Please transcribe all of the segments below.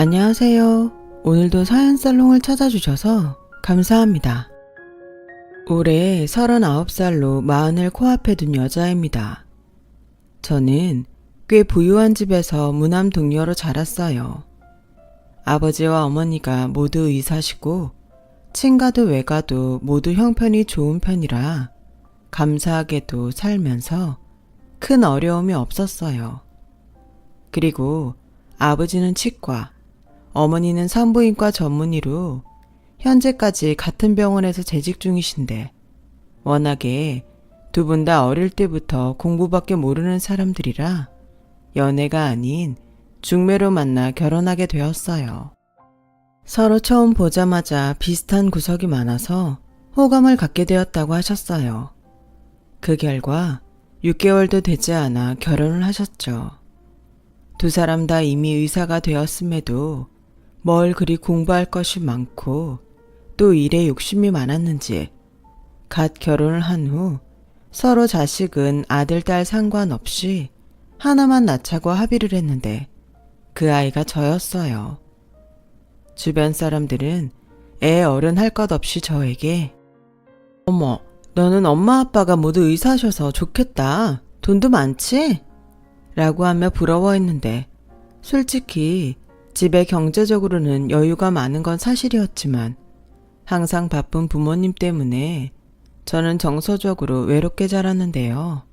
안녕하세요. 오늘도 사연살롱을 찾아주셔서 감사합니다. 올해 39살로 40을 코앞에 둔 여자입니다. 저는 꽤 부유한 집에서 무남 동료로 자랐어요. 아버지와 어머니가 모두 의사시고 친가도 외가도 모두 형편이 좋은 편이라 감사하게도 살면서 큰 어려움이 없었어요. 그리고 아버지는 치과, 어머니는 산부인과 전문의로 현재까지 같은 병원에서 재직 중이신데 워낙에 두 분 다 어릴 때부터 공부밖에 모르는 사람들이라 연애가 아닌 중매로 만나 결혼하게 되었어요. 서로 처음 보자마자 비슷한 구석이 많아서 호감을 갖게 되었다고 하셨어요. 그 결과 6개월도 되지 않아 결혼을 하셨죠. 두 사람 다 이미 의사가 되었음에도 뭘 그리 공부할 것이 많고 또 일에 욕심이 많았는지 갓 결혼을 한 후 서로 자식은 아들, 딸 상관없이 하나만 낳자고 합의를 했는데 그 아이가 저였어요. 주변 사람들은 애 어른 할 것 없이 저에게 어머, 너는 엄마 아빠가 모두 의사셔서 좋겠다. 돈도 많지? 라고 하며 부러워했는데 솔직히 집에 경제적으로는 여유가 많은 건 사실이었지만 항상 바쁜 부모님 때문에 저는 정서적으로 외롭게 자랐는데요.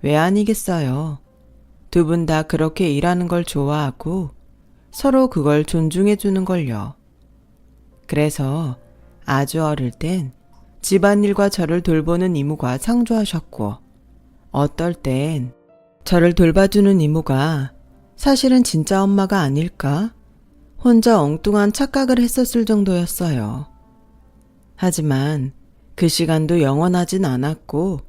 왜 아니겠어요. 두 분 다 그렇게 일하는 걸 좋아하고 서로 그걸 존중해 주는 걸요. 그래서 아주 어릴 땐 집안일과 저를 돌보는 이모가 상주하셨고 어떨 땐 저를 돌봐주는 이모가 사실은 진짜 엄마가 아닐까? 혼자 엉뚱한 착각을 했었을 정도였어요. 하지만 그 시간도 영원하진 않았고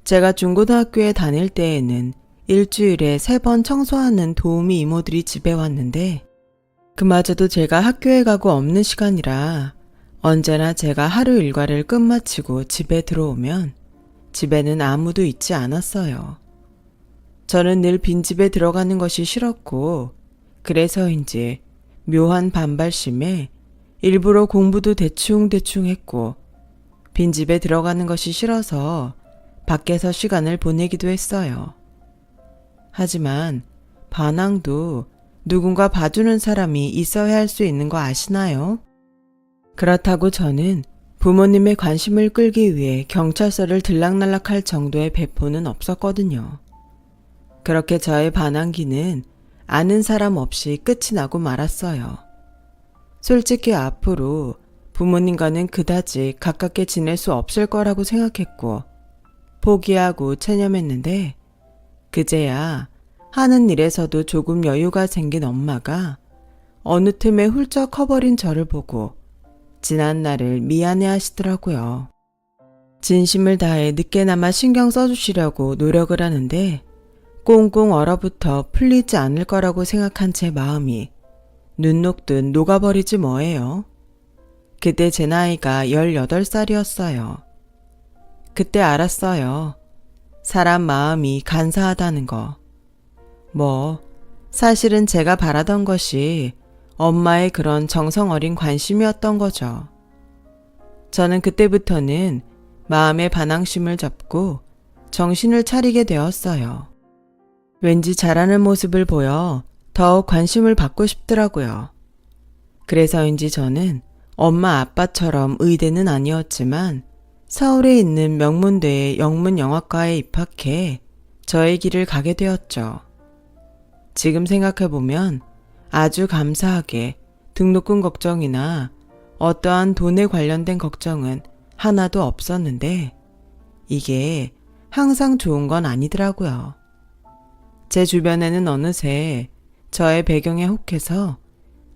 제가 중고등학교에 다닐 때에는 일주일에 3번 청소하는 도우미 이모들이 집에 왔는데 그마저도 제가 학교에 가고 없는 시간이라 언제나 제가 하루 일과를 끝마치고 집에 들어오면 집에는 아무도 있지 않았어요. 저는 늘 빈집에 들어가는 것이 싫었고 그래서인지 묘한 반발심에 일부러 공부도 대충 했고 빈집에 들어가는 것이 싫어서 밖에서 시간을 보내기도 했어요. 하지만 반항도 누군가 봐주는 사람이 있어야 할 수 있는 거 아시나요? 그렇다고 저는 부모님의 관심을 끌기 위해 경찰서를 들락날락할 정도의 배포는 없었거든요. 그렇게 저의 반항기는 아는 사람 없이 끝이 나고 말았어요. 솔직히 앞으로 부모님과는 그다지 가깝게 지낼 수 없을 거라고 생각했고 포기하고 체념했는데 그제야 하는 일에서도 조금 여유가 생긴 엄마가 어느 틈에 훌쩍 커버린 저를 보고 지난 날을 미안해 하시더라고요. 진심을 다해 늦게나마 신경 써주시려고 노력을 하는데 꽁꽁 얼어붙어 풀리지 않을 거라고 생각한 제 마음이 눈 녹듯 녹아버리지 뭐예요. 그때 제 나이가 18살이었어요. 그때 알았어요. 사람 마음이 간사하다는 거. 사실은 제가 바라던 것이 엄마의 그런 정성 어린 관심이었던 거죠. 저는 그때부터는 마음의 반항심을 접고 정신을 차리게 되었어요. 왠지 잘하는 모습을 보여 더욱 관심을 받고 싶더라고요. 그래서인지 저는 엄마 아빠처럼 의대는 아니었지만 서울에 있는 명문대의 영문영화과에 입학해 저의 길을 가게 되었죠. 지금 생각해보면 아주 감사하게 등록금 걱정이나 어떠한 돈에 관련된 걱정은 하나도 없었는데 이게 항상 좋은 건 아니더라고요. 제 주변에는 어느새 저의 배경에 혹해서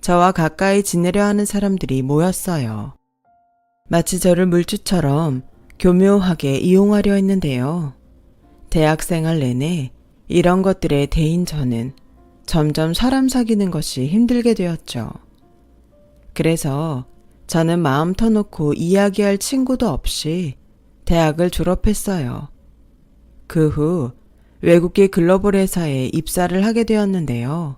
저와 가까이 지내려 하는 사람들이 모였어요. 마치 저를 물주처럼 교묘하게 이용하려 했는데요. 대학생활 내내 이런 것들에 대인 저는 점점 사람 사귀는 것이 힘들게 되었죠. 그래서 저는 마음 터놓고 이야기할 친구도 없이 대학을 졸업했어요. 그 후 외국계 글로벌 회사에 입사를 하게 되었는데요.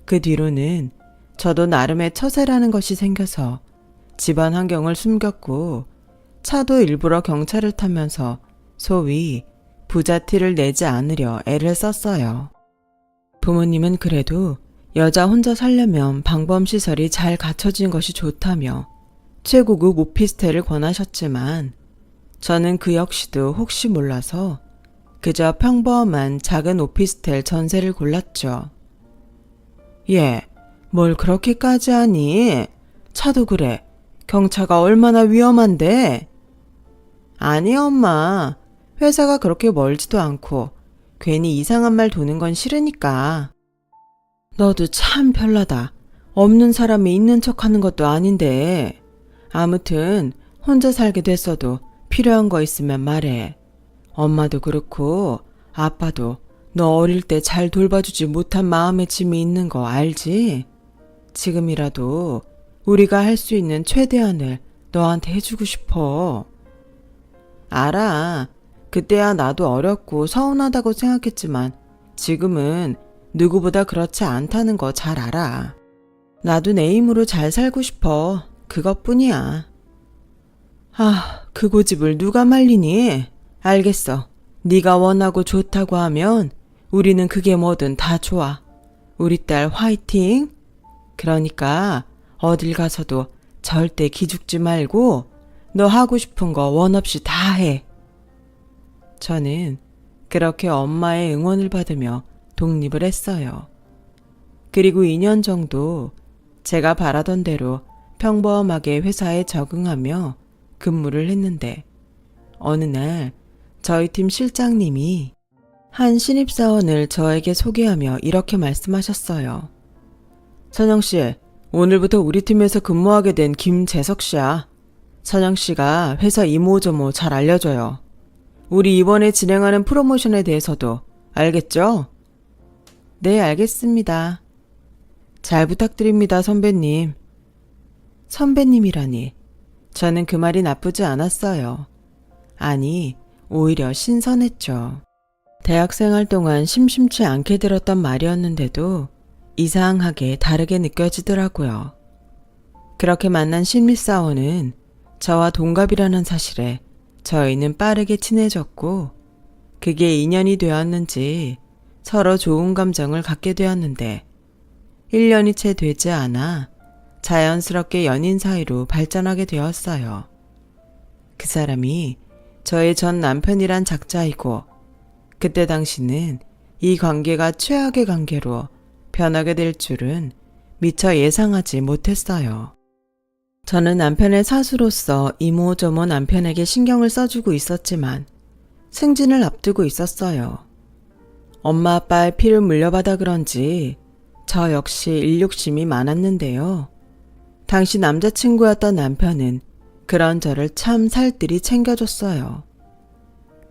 그 뒤로는 저도 나름의 처세라는 것이 생겨서 집안 환경을 숨겼고 차도 일부러 경차를 타면서 소위 부자 티를 내지 않으려 애를 썼어요. 부모님은 그래도 여자 혼자 살려면 방범시설이 잘 갖춰진 것이 좋다며 최고급 오피스텔을 권하셨지만 저는 그 역시도 혹시 몰라서 그저 평범한 작은 오피스텔 전세를 골랐죠. 예, 뭘 그렇게까지 하니? 차도 그래. 경차가 얼마나 위험한데? 아니 엄마, 회사가 그렇게 멀지도 않고 괜히 이상한 말 도는 건 싫으니까. 너도 참 별나다. 없는 사람이 있는 척하는 것도 아닌데. 아무튼 혼자 살게 됐어도 필요한 거 있으면 말해. 엄마도 그렇고 아빠도 너 어릴 때 잘 돌봐주지 못한 마음의 짐이 있는 거 알지? 지금이라도 우리가 할 수 있는 최대한을 너한테 해주고 싶어. 알아. 그때야 나도 어렸고 서운하다고 생각했지만 지금은 누구보다 그렇지 않다는 거 잘 알아. 나도 내 힘으로 잘 살고 싶어. 그것뿐이야. 아, 그 고집을 누가 말리니? 알겠어. 네가 원하고 좋다고 하면 우리는 그게 뭐든 다 좋아. 우리 딸 화이팅! 그러니까 어딜 가서도 절대 기죽지 말고 너 하고 싶은 거 원 없이 다 해. 저는 그렇게 엄마의 응원을 받으며 독립을 했어요. 그리고 2년 정도 제가 바라던 대로 평범하게 회사에 적응하며 근무를 했는데 어느 날 저희 팀 실장님이 한 신입사원을 저에게 소개하며 이렇게 말씀하셨어요. 선영씨, 오늘부터 우리 팀에서 근무하게 된 김재석씨야. 선영씨가 회사 이모저모 잘 알려줘요. 우리 이번에 진행하는 프로모션에 대해서도 알겠죠? 네, 알겠습니다. 잘 부탁드립니다, 선배님. 선배님이라니. 저는 그 말이 나쁘지 않았어요. 아니, 오히려 신선했죠. 대학생활 동안 심심치 않게 들었던 말이었는데도 이상하게 다르게 느껴지더라고요. 그렇게 만난 신입사원은 저와 동갑이라는 사실에 저희는 빠르게 친해졌고 그게 인연이 되었는지 서로 좋은 감정을 갖게 되었는데 1년이 채 되지 않아 자연스럽게 연인 사이로 발전하게 되었어요. 그 사람이 저의 전 남편이란 작자이고 그때 당시는 이 관계가 최악의 관계로 변하게 될 줄은 미처 예상하지 못했어요. 저는 남편의 사수로서 이모저모 남편에게 신경을 써주고 있었지만 승진을 앞두고 있었어요. 엄마 아빠의 피를 물려받아 그런지 저 역시 일욕심이 많았는데요. 당시 남자친구였던 남편은 그런 저를 참 살뜰히 챙겨줬어요.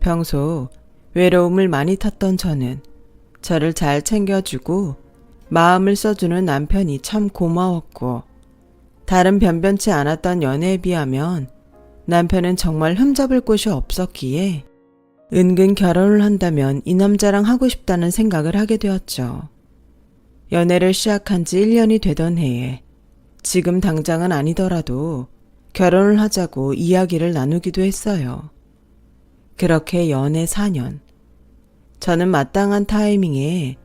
평소 외로움을 많이 탔던 저는 저를 잘 챙겨주고 마음을 써주는 남편이 참 고마웠고 다른 변변치 않았던 연애에 비하면 남편은 정말 흠잡을 곳이 없었기에 은근 결혼을 한다면 이 남자랑 하고 싶다는 생각을 하게 되었죠. 연애를 시작한 지 1년이 되던 해에 지금 당장은 아니더라도 결혼을 하자고 이야기를 나누기도 했어요. 그렇게 연애 4년. 저는 마땅한 타이밍에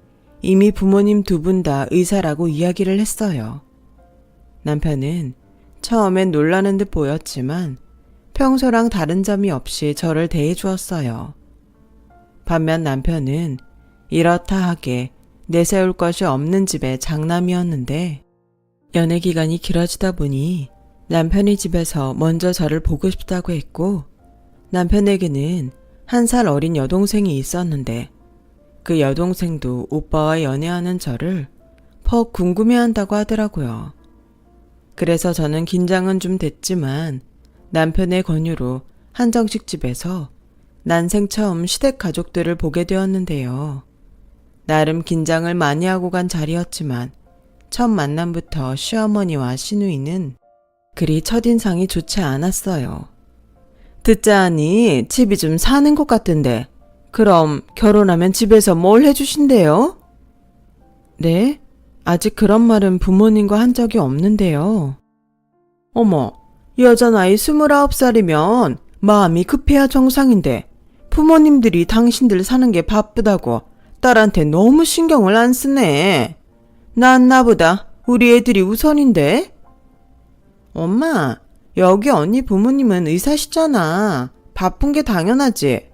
이미 부모님 두 분 다 의사라고 이야기를 했어요. 남편은 처음엔 놀라는 듯 보였지만 평소랑 다른 점이 없이 저를 대해주었어요. 반면 남편은 이렇다 하게 내세울 것이 없는 집의 장남이었는데 연애 기간이 길어지다 보니 남편이 집에서 먼저 저를 보고 싶다고 했고 남편에게는 1살 어린 여동생이 있었는데 그 여동생도 오빠와 연애하는 저를 퍽 궁금해한다고 하더라고요. 그래서 저는 긴장은 좀 됐지만 남편의 권유로 한정식 집에서 난생 처음 시댁 가족들을 보게 되었는데요. 나름 긴장을 많이 하고 간 자리였지만 첫 만남부터 시어머니와 시누이는 그리 첫인상이 좋지 않았어요. 듣자하니 집이 좀 사는 것 같은데 그럼 결혼하면 집에서 뭘 해주신대요? 네? 아직 그런 말은 부모님과 한 적이 없는데요. 어머, 여자 나이 29살이면 마음이 급해야 정상인데 부모님들이 당신들 사는 게 바쁘다고 딸한테 너무 신경을 안 쓰네. 난 나보다 우리 애들이 우선인데? 엄마, 여기 언니 부모님은 의사시잖아. 바쁜 게 당연하지.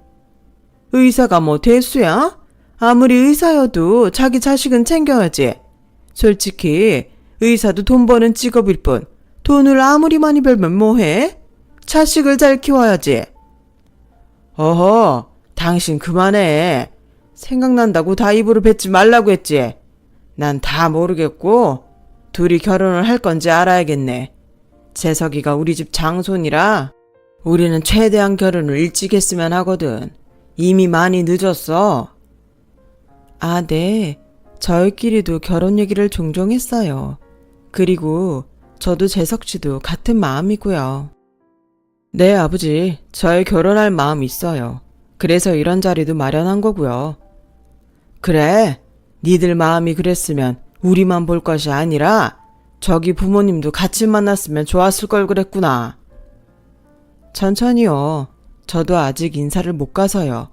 의사가 뭐 대수야? 아무리 의사여도 자기 자식은 챙겨야지. 솔직히 의사도 돈 버는 직업일 뿐 돈을 아무리 많이 벌면 뭐해? 자식을 잘 키워야지. 어허, 당신 그만해. 생각난다고 다 입으로 뱉지 말라고 했지. 난 다 모르겠고 둘이 결혼을 할 건지 알아야겠네. 재석이가 우리 집 장손이라 우리는 최대한 결혼을 일찍 했으면 하거든. 이미 많이 늦었어. 아, 네. 저희끼리도 결혼 얘기를 종종 했어요. 그리고 저도 재석 씨도 같은 마음이고요. 네, 아버지. 저희 결혼할 마음 있어요. 그래서 이런 자리도 마련한 거고요. 그래, 니들 마음이 그랬으면 우리만 볼 것이 아니라 저기 부모님도 같이 만났으면 좋았을 걸 그랬구나. 천천히요. 저도 아직 인사를 못 가서요.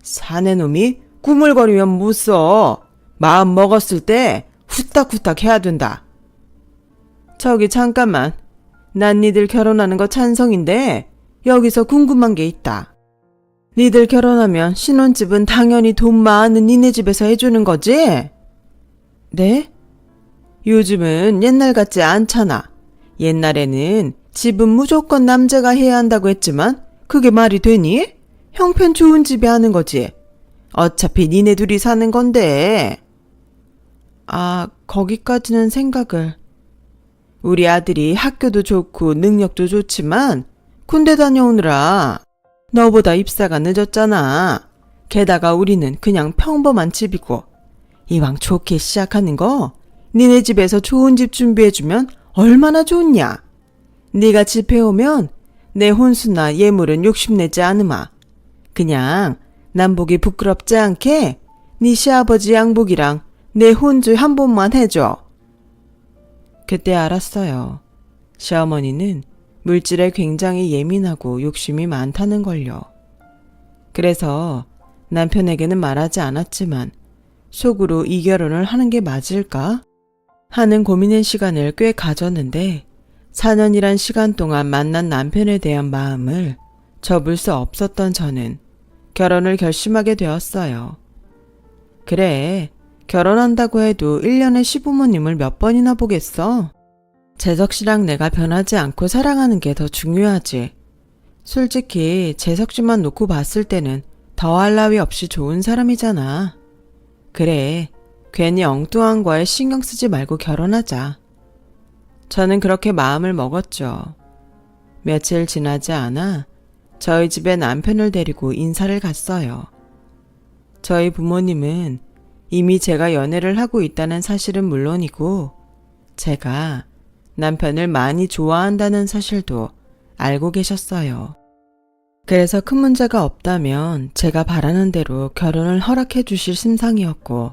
사내 놈이 꾸물거리면 못 써. 마음 먹었을 때 후딱후딱 해야 된다. 저기 잠깐만. 난 니들 결혼하는 거 찬성인데 여기서 궁금한 게 있다. 니들 결혼하면 신혼집은 당연히 돈 많은 니네 집에서 해주는 거지? 네? 요즘은 옛날 같지 않잖아. 옛날에는 집은 무조건 남자가 해야 한다고 했지만 그게 말이 되니? 형편 좋은 집에 하는 거지. 어차피 니네 둘이 사는 건데. 아, 거기까지는 생각을. 우리 아들이 학교도 좋고 능력도 좋지만 군대 다녀오느라 너보다 입사가 늦었잖아. 게다가 우리는 그냥 평범한 집이고 이왕 좋게 시작하는 거 니네 집에서 좋은 집 준비해주면 얼마나 좋냐. 네가 집 해오면 내 혼수나 예물은 욕심내지 않으마. 그냥 남복이 부끄럽지 않게 네 시아버지 양복이랑 내 혼주 한 번만 해줘. 그때 알았어요. 시어머니는 물질에 굉장히 예민하고 욕심이 많다는 걸요. 그래서 남편에게는 말하지 않았지만 속으로 이 결혼을 하는 게 맞을까 하는 고민의 시간을 꽤 가졌는데 4년이란 시간 동안 만난 남편에 대한 마음을 접을 수 없었던 저는 결혼을 결심하게 되었어요. 그래, 결혼한다고 해도 1년에 시부모님을 몇 번이나 보겠어? 재석 씨랑 내가 변하지 않고 사랑하는 게 더 중요하지. 솔직히 재석 씨만 놓고 봤을 때는 더할 나위 없이 좋은 사람이잖아. 그래, 괜히 엉뚱한 거에 신경 쓰지 말고 결혼하자. 저는 그렇게 마음을 먹었죠. 며칠 지나지 않아 저희 집에 남편을 데리고 인사를 갔어요. 저희 부모님은 이미 제가 연애를 하고 있다는 사실은 물론이고 제가 남편을 많이 좋아한다는 사실도 알고 계셨어요. 그래서 큰 문제가 없다면 제가 바라는 대로 결혼을 허락해 주실 심상이었고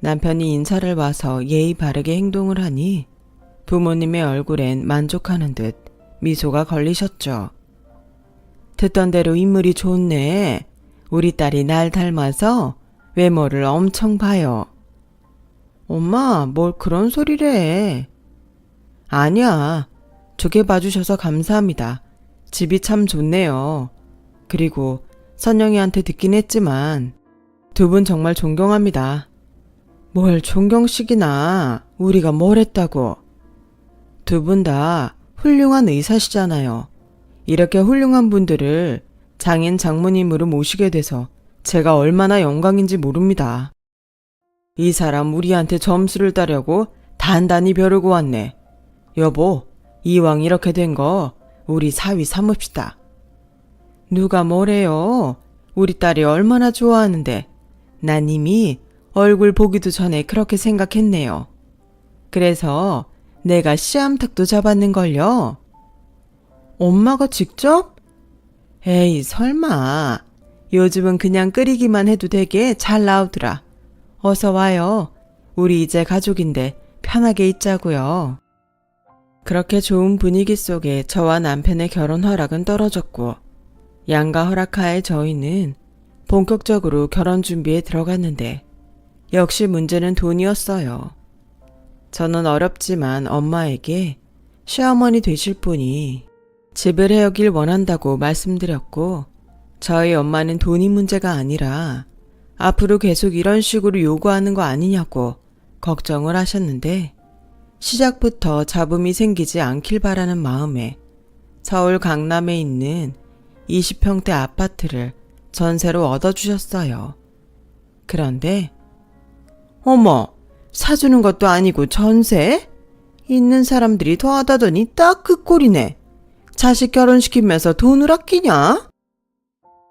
남편이 인사를 와서 예의 바르게 행동을 하니 부모님의 얼굴엔 만족하는 듯 미소가 걸리셨죠. 듣던 대로 인물이 좋네. 우리 딸이 날 닮아서 외모를 엄청 봐요. 엄마, 뭘 그런 소리래. 아니야. 좋게 봐주셔서 감사합니다. 집이 참 좋네요. 그리고 선영이한테 듣긴 했지만 두 분 정말 존경합니다. 뭘 존경식이나 우리가 뭘 했다고. 두 분 다 훌륭한 의사시잖아요. 이렇게 훌륭한 분들을 장인 장모님으로 모시게 돼서 제가 얼마나 영광인지 모릅니다. 이 사람 우리한테 점수를 따려고 단단히 벼르고 왔네. 여보, 이왕 이렇게 된 거 우리 사위 삼읍시다. 누가 뭐래요? 우리 딸이 얼마나 좋아하는데 난 이미 얼굴 보기도 전에 그렇게 생각했네요. 그래서 내가 씨암탉도 잡았는걸요. 엄마가 직접? 에이, 설마. 요즘은 그냥 끓이기만 해도 되게 잘 나오더라. 어서 와요. 우리 이제 가족인데 편하게 있자고요. 그렇게 좋은 분위기 속에 저와 남편의 결혼 허락은 떨어졌고 양가 허락하에 저희는 본격적으로 결혼 준비에 들어갔는데 역시 문제는 돈이었어요. 저는 어렵지만 엄마에게 시어머니 되실 분이 집을 해오길 원한다고 말씀드렸고 저희 엄마는 돈이 문제가 아니라 앞으로 계속 이런 식으로 요구하는 거 아니냐고 걱정을 하셨는데 시작부터 잡음이 생기지 않길 바라는 마음에 서울 강남에 있는 20평대 아파트를 전세로 얻어주셨어요. 그런데 어머, 사주는 것도 아니고 전세? 있는 사람들이 더하다더니 딱 그 꼴이네. 자식 결혼시키면서 돈을 아끼냐?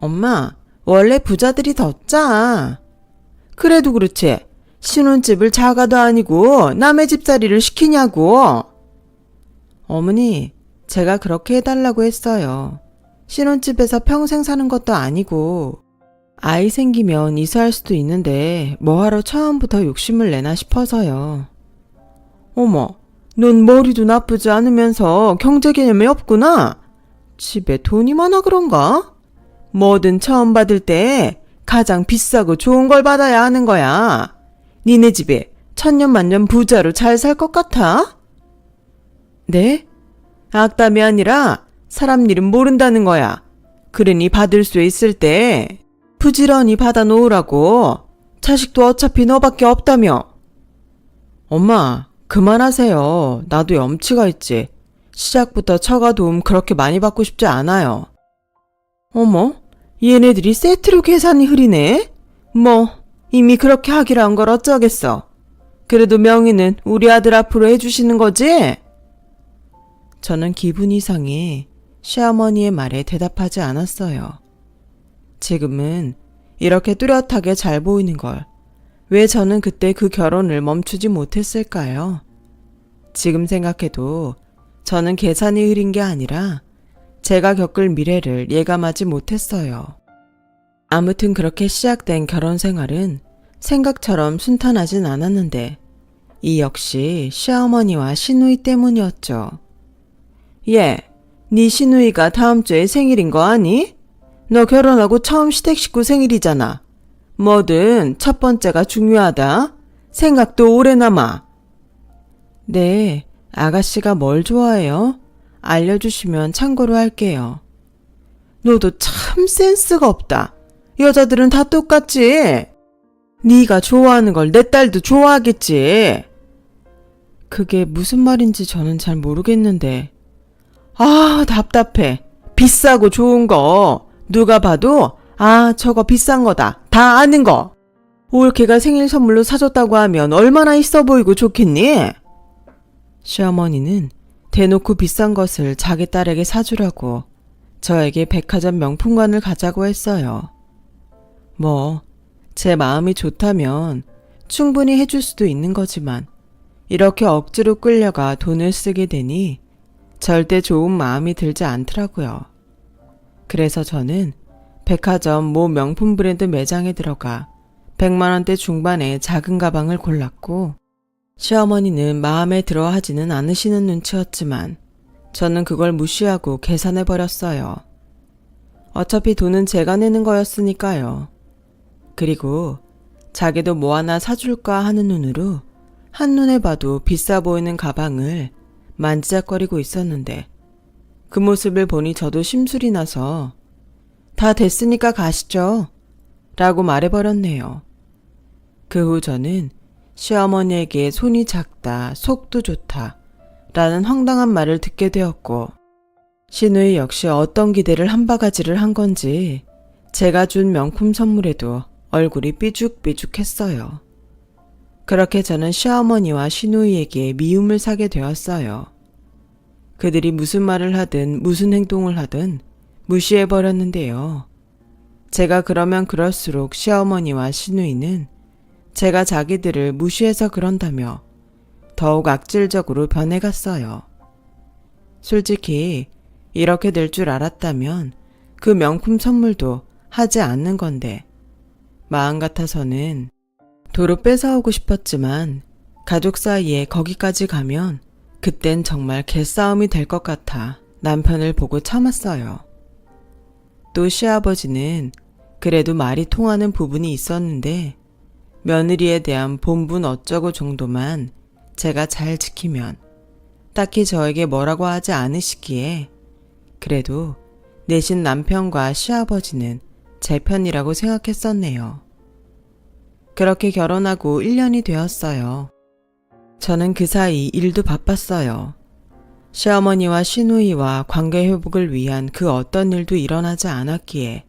엄마, 원래 부자들이 더 짜. 그래도 그렇지. 신혼집을 자가도 아니고 남의 집살이를 시키냐고. 어머니, 제가 그렇게 해달라고 했어요. 신혼집에서 평생 사는 것도 아니고 아이 생기면 이사할 수도 있는데 뭐하러 처음부터 욕심을 내나 싶어서요. 어머, 넌 머리도 나쁘지 않으면서 경제 개념이 없구나. 집에 돈이 많아 그런가? 뭐든 처음 받을 때 가장 비싸고 좋은 걸 받아야 하는 거야. 니네 집에 천년만년 부자로 잘 살 것 같아? 네? 악담이 아니라 사람 일은 모른다는 거야. 그러니 받을 수 있을 때 부지런히 받아 놓으라고. 자식도 어차피 너밖에 없다며. 엄마, 그만하세요. 나도 염치가 있지. 시작부터 처가 도움 그렇게 많이 받고 싶지 않아요. 어머, 얘네들이 세트로 계산이 흐리네? 뭐 이미 그렇게 하기로 한 걸 어쩌겠어. 그래도 명의는 우리 아들 앞으로 해주시는 거지? 저는 기분이 상해 시어머니의 말에 대답하지 않았어요. 지금은 이렇게 뚜렷하게 잘 보이는 걸 왜 저는 그때 그 결혼을 멈추지 못했을까요? 지금 생각해도 저는 계산이 흐린 게 아니라 제가 겪을 미래를 예감하지 못했어요. 아무튼 그렇게 시작된 결혼 생활은 생각처럼 순탄하진 않았는데 이 역시 시어머니와 시누이 때문이었죠. 예, 네 시누이가 다음 주에 생일인 거 아니? 너 결혼하고 처음 시댁 식구 생일이잖아. 뭐든 첫 번째가 중요하다. 생각도 오래 남아. 네, 아가씨가 뭘 좋아해요? 알려주시면 참고로 할게요. 너도 참 센스가 없다. 여자들은 다 똑같지. 네가 좋아하는 걸 내 딸도 좋아하겠지. 그게 무슨 말인지 저는 잘 모르겠는데. 아, 답답해. 비싸고 좋은 거 누가 봐도 아, 저거 비싼 거다. 다 아는 거. 올케가 생일 선물로 사줬다고 하면 얼마나 있어 보이고 좋겠니? 시어머니는 대놓고 비싼 것을 자기 딸에게 사주라고 저에게 백화점 명품관을 가자고 했어요. 뭐, 제 마음이 좋다면 충분히 해줄 수도 있는 거지만 이렇게 억지로 끌려가 돈을 쓰게 되니 절대 좋은 마음이 들지 않더라고요. 그래서 저는 백화점 모 명품 브랜드 매장에 들어가 100만 원대 중반의 작은 가방을 골랐고 시어머니는 마음에 들어 하지는 않으시는 눈치였지만 저는 그걸 무시하고 계산해버렸어요. 어차피 돈은 제가 내는 거였으니까요. 그리고 자기도 뭐 하나 사줄까 하는 눈으로 한눈에 봐도 비싸 보이는 가방을 만지작거리고 있었는데 그 모습을 보니 저도 심술이 나서 다 됐으니까 가시죠 라고 말해버렸네요. 그 후 저는 시어머니에게 손이 작다, 속도 좋다 라는 황당한 말을 듣게 되었고 시누이 역시 어떤 기대를 한 바가지를 한 건지 제가 준 명품 선물에도 얼굴이 삐죽삐죽했어요. 그렇게 저는 시어머니와 시누이에게 미움을 사게 되었어요. 그들이 무슨 말을 하든 무슨 행동을 하든 무시해버렸는데요. 제가 그러면 그럴수록 시어머니와 시누이는 제가 자기들을 무시해서 그런다며 더욱 악질적으로 변해갔어요. 솔직히 이렇게 될 줄 알았다면 그 명품 선물도 하지 않는 건데 마음 같아서는 도로 뺏어오고 싶었지만 가족 사이에 거기까지 가면 그땐 정말 개싸움이 될 것 같아 남편을 보고 참았어요. 또 시아버지는 그래도 말이 통하는 부분이 있었는데 며느리에 대한 본분 어쩌고 정도만 제가 잘 지키면 딱히 저에게 뭐라고 하지 않으시기에 그래도 내신 남편과 시아버지는 제 편이라고 생각했었네요. 그렇게 결혼하고 1년이 되었어요. 저는 그 사이 일도 바빴어요. 시어머니와 시누이와 관계 회복을 위한 그 어떤 일도 일어나지 않았기에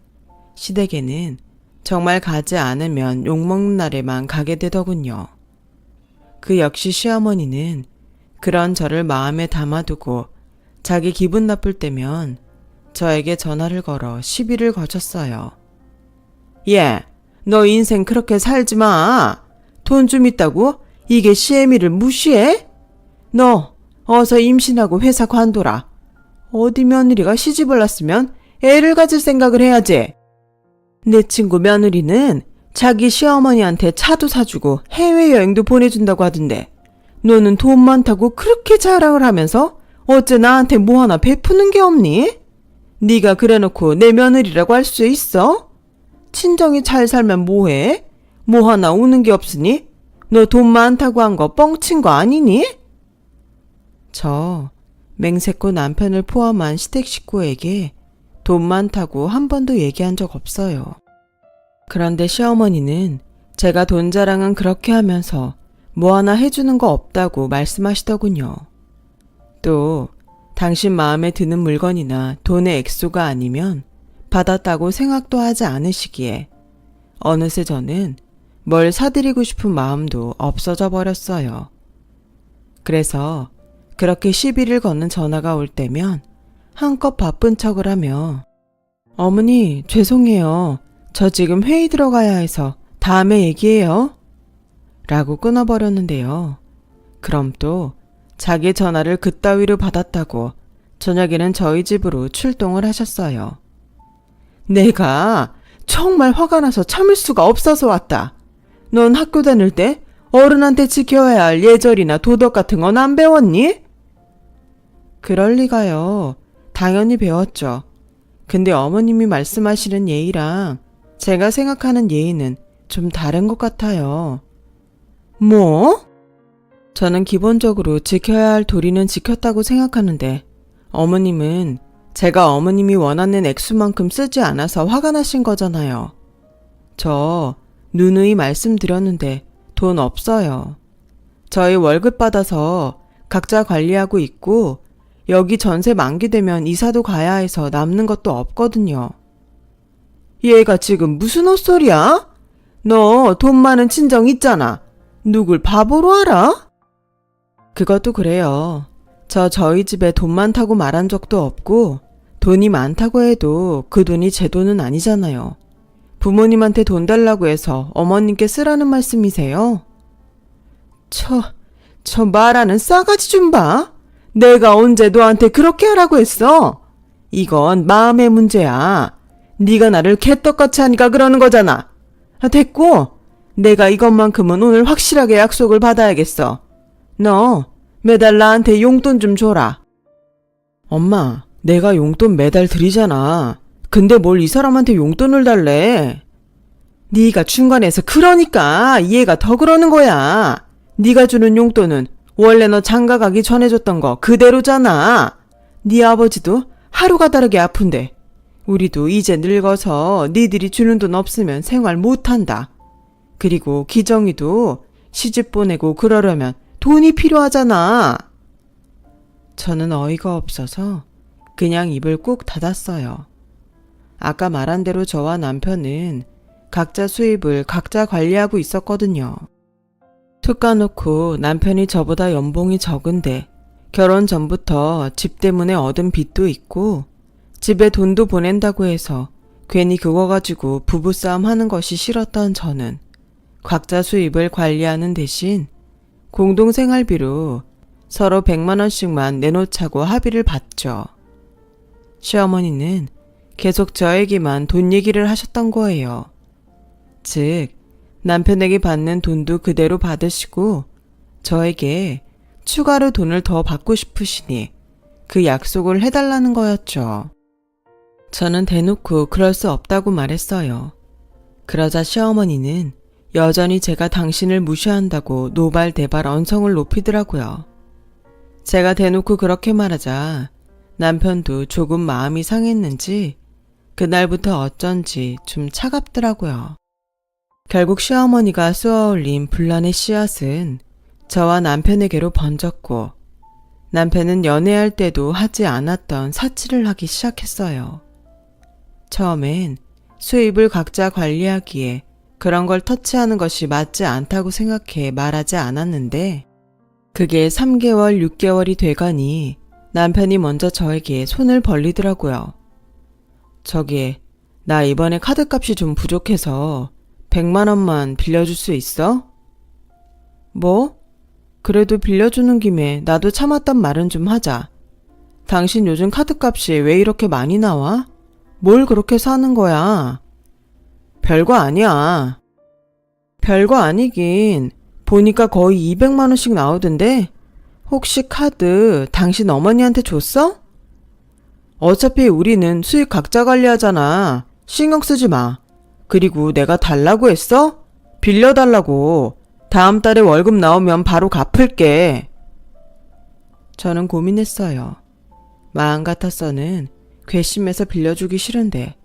시댁에는 정말 가지 않으면 욕먹는 날에만 가게 되더군요. 그 역시 시어머니는 그런 저를 마음에 담아두고 자기 기분 나쁠 때면 저에게 전화를 걸어 시비를 거쳤어요. 예, 너 인생 그렇게 살지 마. 돈 좀 있다고 이게 시애미를 무시해? 너 어서 임신하고 회사 관둬라. 어디 며느리가 시집을 났으면 애를 가질 생각을 해야지. 내 친구 며느리는 자기 시어머니한테 차도 사주고 해외여행도 보내준다고 하던데 너는 돈 많다고 그렇게 자랑을 하면서 어째 나한테 뭐 하나 베푸는 게 없니? 네가 그래놓고 내 며느리라고 할 수 있어? 친정이 잘 살면 뭐해? 뭐 하나 오는 게 없으니? 너 돈 많다고 한 거 뻥친 거 아니니? 저 맹세코 남편을 포함한 시댁 식구에게 돈 많다고 한 번도 얘기한 적 없어요. 그런데 시어머니는 제가 돈 자랑은 그렇게 하면서 뭐 하나 해주는 거 없다고 말씀하시더군요. 또 당신 마음에 드는 물건이나 돈의 액수가 아니면 받았다고 생각도 하지 않으시기에 어느새 저는 뭘 사드리고 싶은 마음도 없어져 버렸어요. 그래서 그렇게 시비를 거는 전화가 올 때면 한껏 바쁜 척을 하며 어머니 죄송해요. 저 지금 회의 들어가야 해서 다음에 얘기해요. 라고 끊어버렸는데요. 그럼 또 자기 전화를 그따위로 받았다고 저녁에는 저희 집으로 출동을 하셨어요. 내가 정말 화가 나서 참을 수가 없어서 왔다. 넌 학교 다닐 때 어른한테 지켜야 할 예절이나 도덕 같은 건 안 배웠니? 그럴 리가요. 당연히 배웠죠. 근데 어머님이 말씀하시는 예의랑 제가 생각하는 예의는 좀 다른 것 같아요. 뭐? 저는 기본적으로 지켜야 할 도리는 지켰다고 생각하는데 어머님은 제가 어머님이 원하는 액수만큼 쓰지 않아서 화가 나신 거잖아요. 저 누누이 말씀드렸는데 돈 없어요. 저희 월급 받아서 각자 관리하고 있고 여기 전세 만기되면 이사도 가야 해서 남는 것도 없거든요. 얘가 지금 무슨 헛소리야? 너 돈 많은 친정 있잖아. 누굴 바보로 알아? 그것도 그래요. 저희 집에 돈 많다고 말한 적도 없고 돈이 많다고 해도 그 돈이 제 돈은 아니잖아요. 부모님한테 돈 달라고 해서 어머님께 쓰라는 말씀이세요? 저 말하는 싸가지 좀 봐. 내가 언제 너한테 그렇게 하라고 했어? 이건 마음의 문제야. 네가 나를 개떡같이 하니까 그러는 거잖아. 됐고, 내가 이것만큼은 오늘 확실하게 약속을 받아야겠어. 너 매달 나한테 용돈 좀 줘라. 엄마, 내가 용돈 매달 드리잖아. 근데 뭘 이 사람한테 용돈을 달래? 네가 중간에서 그러니까 얘가 더 그러는 거야. 네가 주는 용돈은 원래 너 장가 가기 전에 줬던 거 그대로잖아. 네 아버지도 하루가 다르게 아픈데 우리도 이제 늙어서 니들이 주는 돈 없으면 생활 못한다. 그리고 기정이도 시집 보내고 그러려면 돈이 필요하잖아. 저는 어이가 없어서 그냥 입을 꾹 닫았어요. 아까 말한 대로 저와 남편은 각자 수입을 각자 관리하고 있었거든요. 툭 까놓고 남편이 저보다 연봉이 적은데 결혼 전부터 집 때문에 얻은 빚도 있고 집에 돈도 보낸다고 해서 괜히 그거 가지고 부부싸움 하는 것이 싫었던 저는 각자 수입을 관리하는 대신 공동생활비로 서로 100만 원씩만 내놓자고 합의를 봤죠. 시어머니는 계속 저에게만 돈 얘기를 하셨던 거예요. 즉, 남편에게 받는 돈도 그대로 받으시고 저에게 추가로 돈을 더 받고 싶으시니 그 약속을 해달라는 거였죠. 저는 대놓고 그럴 수 없다고 말했어요. 그러자 시어머니는 여전히 제가 당신을 무시한다고 노발대발 언성을 높이더라고요. 제가 대놓고 그렇게 말하자 남편도 조금 마음이 상했는지 그날부터 어쩐지 좀 차갑더라고요. 결국 시어머니가 쏘아올린 분란의 씨앗은 저와 남편에게로 번졌고 남편은 연애할 때도 하지 않았던 사치를 하기 시작했어요. 처음엔 수입을 각자 관리하기에 그런 걸 터치하는 것이 맞지 않다고 생각해 말하지 않았는데 그게 3개월, 6개월이 돼가니 남편이 먼저 저에게 손을 벌리더라고요. 저기, 나 이번에 카드값이 좀 부족해서 100만 원만 빌려줄 수 있어? 뭐? 그래도 빌려주는 김에 나도 참았단 말은 좀 하자. 당신 요즘 카드값이 왜 이렇게 많이 나와? 뭘 그렇게 사는 거야? 별거 아니야. 별거 아니긴. 보니까 거의 200만 원씩 나오던데? 혹시 카드 당신 어머니한테 줬어? 어차피 우리는 수익 각자 관리하잖아. 신경 쓰지 마. 그리고 내가 달라고 했어? 빌려달라고. 다음 달에 월급 나오면 바로 갚을게. 저는 고민했어요. 마음 같아서는 괘씸해서 빌려주기 싫은데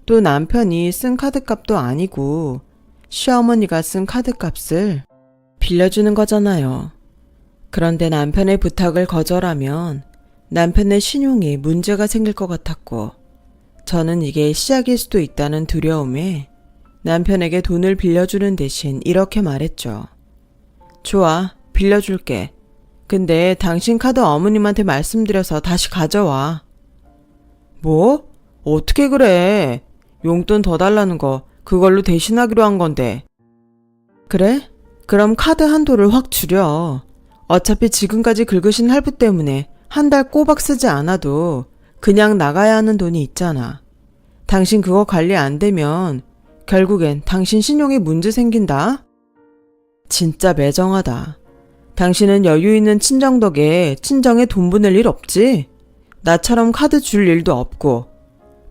또 남편이 쓴 카드값도 아니고 시어머니가 쓴 카드값을 빌려주는 거잖아요. 그런데 남편의 부탁을 거절하면 남편의 신용에 문제가 생길 것 같았고 저는 이게 시작일 수도 있다는 두려움에 남편에게 돈을 빌려주는 대신 이렇게 말했죠. 좋아, 빌려줄게. 근데 당신 카드 어머님한테 말씀드려서 다시 가져와. 뭐? 어떻게 그래? 용돈 더 달라는 거 그걸로 대신하기로 한 건데. 그래? 그럼 카드 한도를 확 줄여. 어차피 지금까지 긁으신 할부 때문에 한 달 꼬박 쓰지 않아도 그냥 나가야 하는 돈이 있잖아. 당신 그거 관리 안 되면 결국엔 당신 신용에 문제 생긴다. 진짜 매정하다. 당신은 여유 있는 친정 덕에 친정에 돈 보낼 일 없지? 나처럼 카드 줄 일도 없고.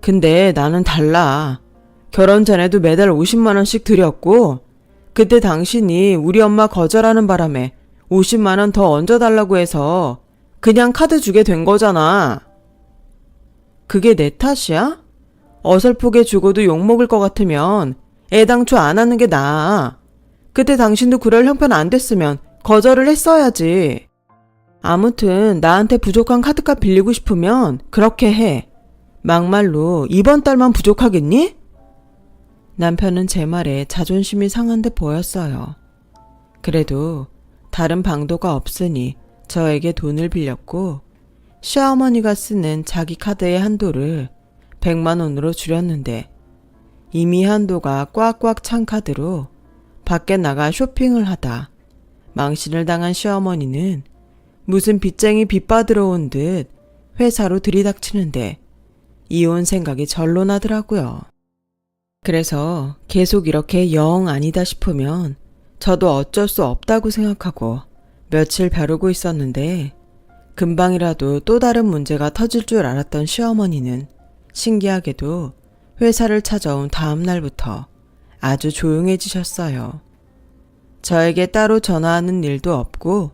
근데 나는 달라. 결혼 전에도 매달 50만 원씩 드렸고 그때 당신이 우리 엄마 거절하는 바람에 50만 원 더 얹어달라고 해서 그냥 카드 주게 된 거잖아. 그게 내 탓이야? 어설프게 주고도 욕먹을 것 같으면 애당초 안 하는 게 나아. 그때 당신도 그럴 형편 안 됐으면 거절을 했어야지. 아무튼 나한테 부족한 카드값 빌리고 싶으면 그렇게 해. 막말로 이번 달만 부족하겠니? 남편은 제 말에 자존심이 상한 듯 보였어요. 그래도 다른 방도가 없으니 저에게 돈을 빌렸고 시어머니가 쓰는 자기 카드의 한도를 100만 원으로 줄였는데 이미 한도가 꽉꽉 찬 카드로 밖에 나가 쇼핑을 하다 망신을 당한 시어머니는 무슨 빚쟁이 빚받으러 온 듯 회사로 들이닥치는데 이혼 생각이 절로 나더라고요. 그래서 계속 이렇게 영 아니다 싶으면 저도 어쩔 수 없다고 생각하고 며칠 벼르고 있었는데 금방이라도 또 다른 문제가 터질 줄 알았던 시어머니는 신기하게도 회사를 찾아온 다음 날부터 아주 조용해지셨어요. 저에게 따로 전화하는 일도 없고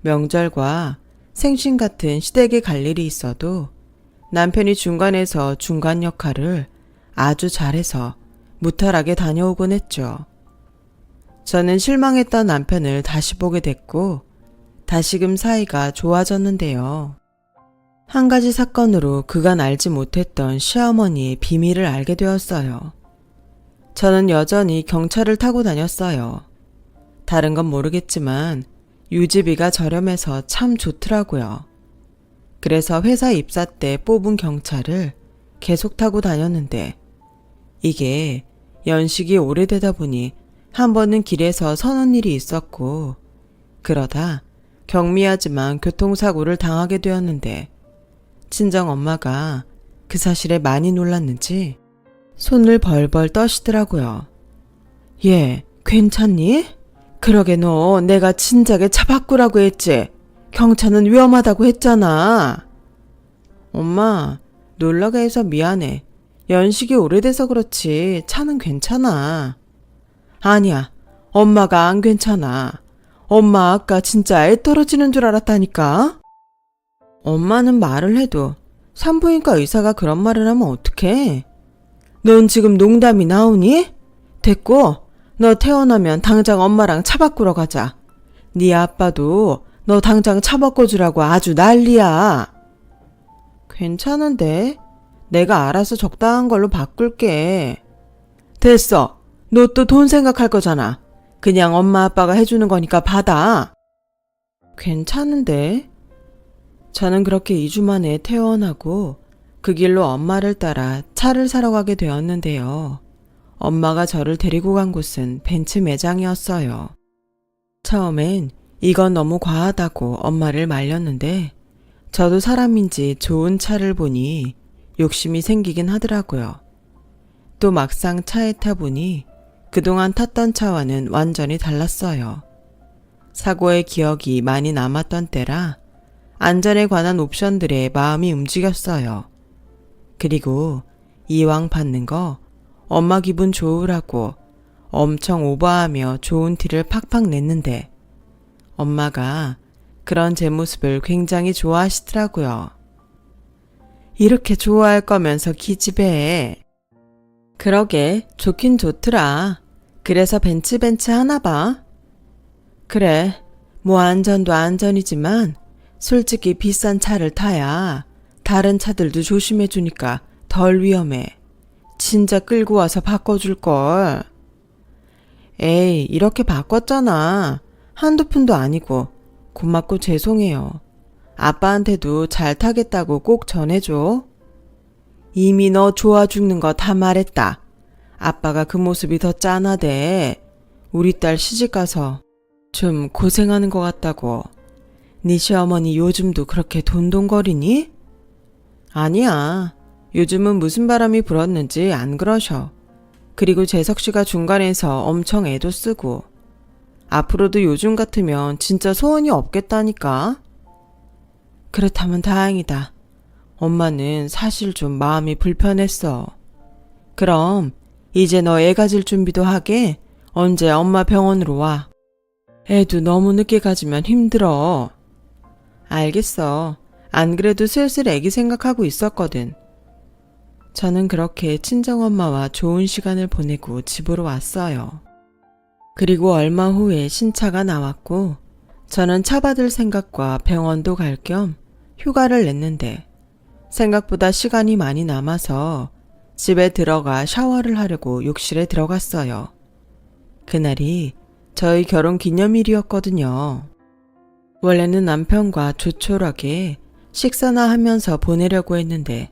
명절과 생신 같은 시댁에 갈 일이 있어도 남편이 중간에서 중간 역할을 아주 잘해서 무탈하게 다녀오곤 했죠. 저는 실망했던 남편을 다시 보게 됐고 다시금 사이가 좋아졌는데요. 한 가지 사건으로 그간 알지 못했던 시어머니의 비밀을 알게 되었어요. 저는 여전히 경차를 타고 다녔어요. 다른 건 모르겠지만 유지비가 저렴해서 참 좋더라고요. 그래서 회사 입사 때 뽑은 경차를 계속 타고 다녔는데 이게 연식이 오래되다 보니 한 번은 길에서 서는 일이 있었고 그러다 경미하지만 교통사고를 당하게 되었는데 친정엄마가 그 사실에 많이 놀랐는지 손을 벌벌 떠시더라고요. 얘 괜찮니? 그러게 너 내가 진작에 차 바꾸라고 했지. 경차는 위험하다고 했잖아. 엄마, 놀라게 해서 미안해. 연식이 오래돼서 그렇지 차는 괜찮아. 아니야, 엄마가 안 괜찮아. 엄마 아까 진짜 애 떨어지는 줄 알았다니까. 엄마는 말을 해도 산부인과 의사가 그런 말을 하면 어떡해? 넌 지금 농담이 나오니? 됐고, 너 태어나면 당장 엄마랑 차 바꾸러 가자. 네 아빠도 너 당장 차 바꿔주라고 아주 난리야. 괜찮은데? 내가 알아서 적당한 걸로 바꿀게. 됐어. 너 또 돈 생각할 거잖아. 그냥 엄마 아빠가 해주는 거니까 받아. 괜찮은데? 저는 그렇게 2주 만에 퇴원하고 그 길로 엄마를 따라 차를 사러 가게 되었는데요. 엄마가 저를 데리고 간 곳은 벤츠 매장이었어요. 처음엔 이건 너무 과하다고 엄마를 말렸는데 저도 사람인지 좋은 차를 보니 욕심이 생기긴 하더라고요. 또 막상 차에 타보니 그동안 탔던 차와는 완전히 달랐어요. 사고의 기억이 많이 남았던 때라 안전에 관한 옵션들에 마음이 움직였어요. 그리고 이왕 받는 거 엄마 기분 좋으라고 엄청 오버하며 좋은 티를 팍팍 냈는데 엄마가 그런 제 모습을 굉장히 좋아하시더라고요. 이렇게 좋아할 거면서 기집애. 그러게 좋긴 좋더라. 그래서 벤츠 하나 봐. 그래, 뭐 안전도 안전이지만 솔직히 비싼 차를 타야 다른 차들도 조심해 주니까 덜 위험해. 진짜 끌고 와서 바꿔줄걸. 에이, 이렇게 바꿨잖아. 한두 푼도 아니고. 고맙고 죄송해요. 아빠한테도 잘 타겠다고 꼭 전해줘. 이미 너 좋아 죽는 거 다 말했다. 아빠가 그 모습이 더 짠하대. 우리 딸 시집가서 좀 고생하는 것 같다고. 네 시어머니 요즘도 그렇게 돈돈거리니? 아니야. 요즘은 무슨 바람이 불었는지 안 그러셔. 그리고 재석 씨가 중간에서 엄청 애도 쓰고. 앞으로도 요즘 같으면 진짜 소원이 없겠다니까. 그렇다면 다행이다. 엄마는 사실 좀 마음이 불편했어. 그럼 이제 너 애 가질 준비도 하게. 언제 엄마 병원으로 와. 애도 너무 늦게 가지면 힘들어. 알겠어. 안 그래도 슬슬 애기 생각하고 있었거든. 저는 그렇게 친정엄마와 좋은 시간을 보내고 집으로 왔어요. 그리고 얼마 후에 신차가 나왔고 저는 차 받을 생각과 병원도 갈 겸 휴가를 냈는데 생각보다 시간이 많이 남아서 집에 들어가 샤워를 하려고 욕실에 들어갔어요. 그날이 저희 결혼 기념일이었거든요. 원래는 남편과 조촐하게 식사나 하면서 보내려고 했는데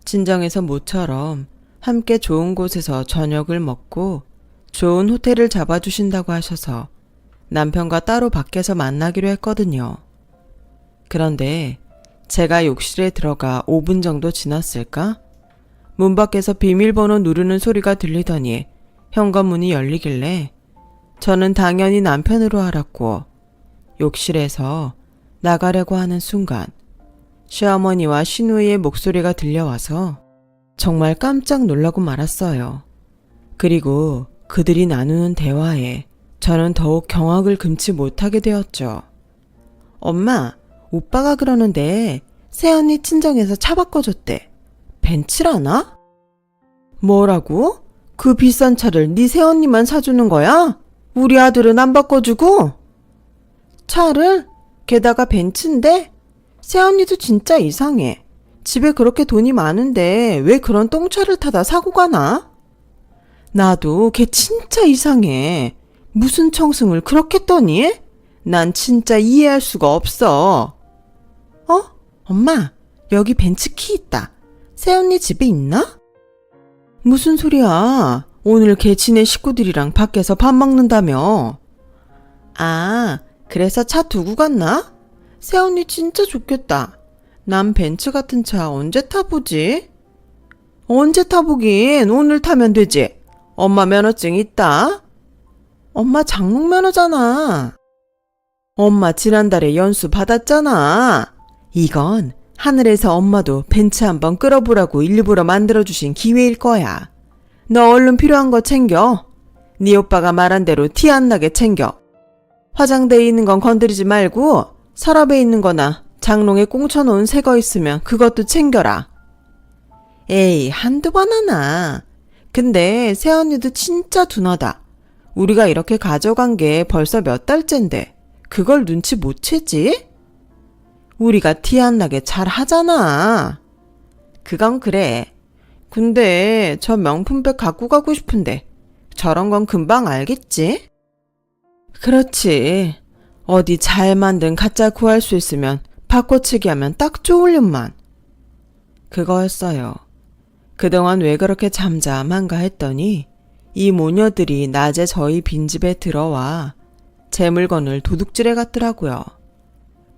친정에서 모처럼 함께 좋은 곳에서 저녁을 먹고 좋은 호텔을 잡아주신다고 하셔서 남편과 따로 밖에서 만나기로 했거든요. 그런데 제가 욕실에 들어가 5분 정도 지났을까? 문 밖에서 비밀번호 누르는 소리가 들리더니 현관문이 열리길래 저는 당연히 남편으로 알았고 욕실에서 나가려고 하는 순간 시어머니와 시누이의 목소리가 들려와서 정말 깜짝 놀라고 말았어요. 그리고 그들이 나누는 대화에 저는 더욱 경악을 금치 못하게 되었죠. 엄마, 오빠가 그러는데 새언니 친정에서 차 바꿔줬대. 벤츠라나? 뭐라고? 그 비싼 차를 네 새언니만 사주는 거야? 우리 아들은 안 바꿔주고? 차를? 게다가 벤츠인데? 새언니도 진짜 이상해. 집에 그렇게 돈이 많은데 왜 그런 똥차를 타다 사고가 나? 나도 걔 진짜 이상해. 무슨 청승을 그렇게 떠니? 난 진짜 이해할 수가 없어. 어? 엄마, 여기 벤츠 키 있다. 새언니 집에 있나? 무슨 소리야? 오늘 걔 지네 식구들이랑 밖에서 밥 먹는다며. 아, 그래서 차 두고 갔나? 새언니 진짜 좋겠다. 난 벤츠 같은 차 언제 타보지? 언제 타보긴 오늘 타면 되지. 엄마 면허증 있다. 엄마 장롱면허잖아. 엄마 지난달에 연수 받았잖아. 이건 하늘에서 엄마도 벤츠 한번 끌어보라고 일부러 만들어주신 기회일 거야. 너 얼른 필요한 거 챙겨. 네 오빠가 말한 대로 티 안 나게 챙겨. 화장대에 있는 건 건드리지 말고 서랍에 있는 거나 장롱에 꽁쳐놓은 새 거 있으면 그것도 챙겨라. 에이, 한두 번 하나. 근데 새언니도 진짜 둔하다. 우리가 이렇게 가져간 게 벌써 몇 달째인데 그걸 눈치 못 채지? 우리가 티 안 나게 잘 하잖아. 그건 그래. 근데 저 명품백 갖고 가고 싶은데 저런 건 금방 알겠지? 그렇지. 어디 잘 만든 가짜 구할 수 있으면 바꿔치기 하면 딱 좋으련만. 그거였어요. 그동안 왜 그렇게 잠잠한가 했더니 이 모녀들이 낮에 저희 빈집에 들어와 제 물건을 도둑질해 갔더라고요.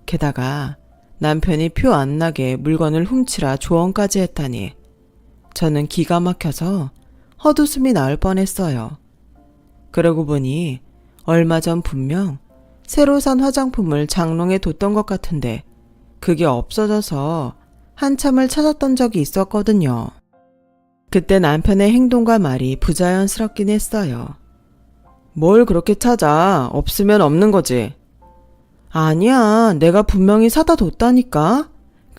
게다가 남편이 표 안 나게 물건을 훔치라 조언까지 했다니 저는 기가 막혀서 헛웃음이 나올 뻔했어요. 그러고 보니 얼마 전 분명 새로 산 화장품을 장롱에 뒀던 것 같은데 그게 없어져서 한참을 찾았던 적이 있었거든요. 그때 남편의 행동과 말이 부자연스럽긴 했어요. 뭘 그렇게 찾아? 없으면 없는 거지. 아니야, 내가 분명히 사다 뒀다니까.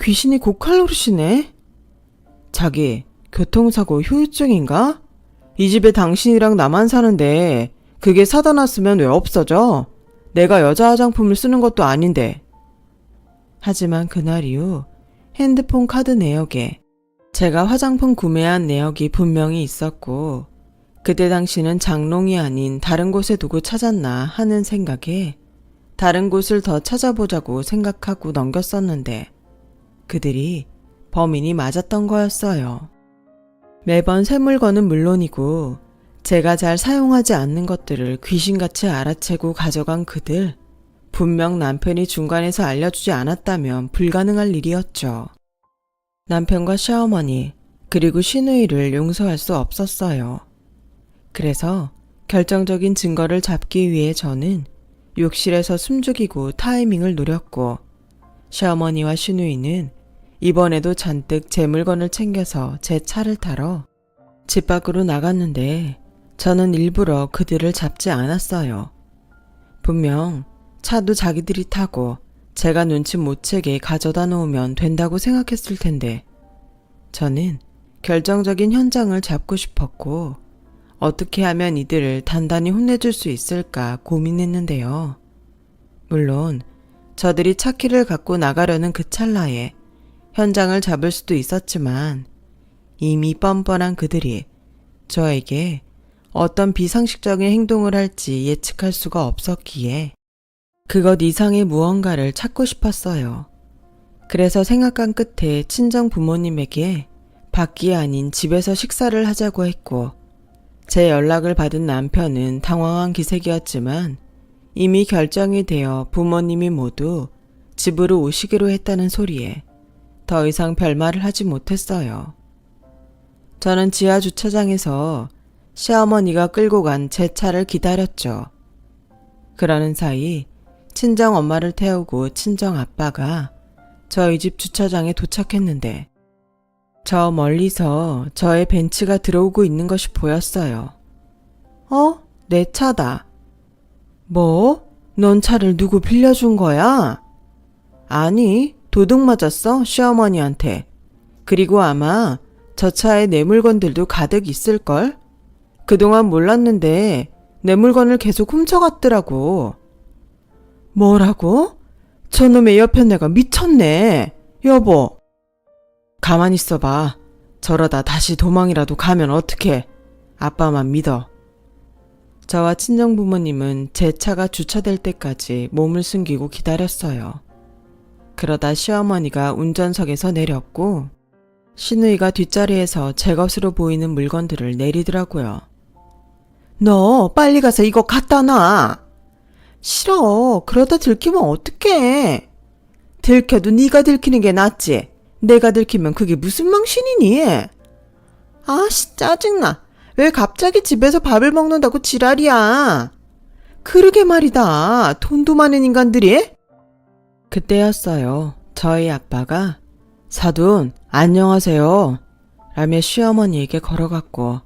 귀신이 고칼로리시네. 자기, 교통사고 후유증인가? 이 집에 당신이랑 나만 사는데 그게 사다 놨으면 왜 없어져? 내가 여자 화장품을 쓰는 것도 아닌데. 하지만 그날 이후 핸드폰 카드 내역에 제가 화장품 구매한 내역이 분명히 있었고 그때 당시는 장롱이 아닌 다른 곳에 두고 찾았나 하는 생각에 다른 곳을 더 찾아보자고 생각하고 넘겼었는데 그들이 범인이 맞았던 거였어요. 매번 새 물건은 물론이고 제가 잘 사용하지 않는 것들을 귀신같이 알아채고 가져간 그들, 분명 남편이 중간에서 알려주지 않았다면 불가능할 일이었죠. 남편과 시어머니 그리고 시누이를 용서할 수 없었어요. 그래서 결정적인 증거를 잡기 위해 저는 욕실에서 숨죽이고 타이밍을 노렸고 시어머니와 시누이는 이번에도 잔뜩 제 물건을 챙겨서 제 차를 타러 집 밖으로 나갔는데 저는 일부러 그들을 잡지 않았어요. 분명 차도 자기들이 타고 제가 눈치 못 채게 가져다 놓으면 된다고 생각했을 텐데 저는 결정적인 현장을 잡고 싶었고 어떻게 하면 이들을 단단히 혼내줄 수 있을까 고민했는데요. 물론 저들이 차키를 갖고 나가려는 그 찰나에 현장을 잡을 수도 있었지만 이미 뻔뻔한 그들이 저에게 어떤 비상식적인 행동을 할지 예측할 수가 없었기에 그것 이상의 무언가를 찾고 싶었어요. 그래서 생각한 끝에 친정 부모님에게 밖이 아닌 집에서 식사를 하자고 했고 제 연락을 받은 남편은 당황한 기색이었지만 이미 결정이 되어 부모님이 모두 집으로 오시기로 했다는 소리에 더 이상 별말을 하지 못했어요. 저는 지하 주차장에서 시어머니가 끌고 간 제 차를 기다렸죠. 그러는 사이 친정 엄마를 태우고 친정 아빠가 저희 집 주차장에 도착했는데 저 멀리서 저의 벤츠가 들어오고 있는 것이 보였어요. 내 차다. 뭐? 넌 차를 누구 빌려준 거야? 아니, 도둑 맞았어, 시어머니한테. 그리고 아마 저 차에 내 물건들도 가득 있을걸? 그동안 몰랐는데 내 물건을 계속 훔쳐갔더라고. 뭐라고? 저놈의 옆에 내가 미쳤네. 여보. 가만히 있어봐. 저러다 다시 도망이라도 가면 어떡해. 아빠만 믿어. 저와 친정부모님은 제 차가 주차될 때까지 몸을 숨기고 기다렸어요. 그러다 시어머니가 운전석에서 내렸고 시누이가 뒷자리에서 제 것으로 보이는 물건들을 내리더라고요. 너 빨리 가서 이거 갖다 놔. 싫어. 그러다 들키면 어떡해. 들켜도 네가 들키는 게 낫지. 내가 들키면 그게 무슨 망신이니? 아씨 짜증나. 왜 갑자기 집에서 밥을 먹는다고 지랄이야. 그러게 말이다. 돈도 많은 인간들이? 그때였어요. 저희 아빠가 사돈, 안녕하세요. 라며 시어머니에게 걸어갔고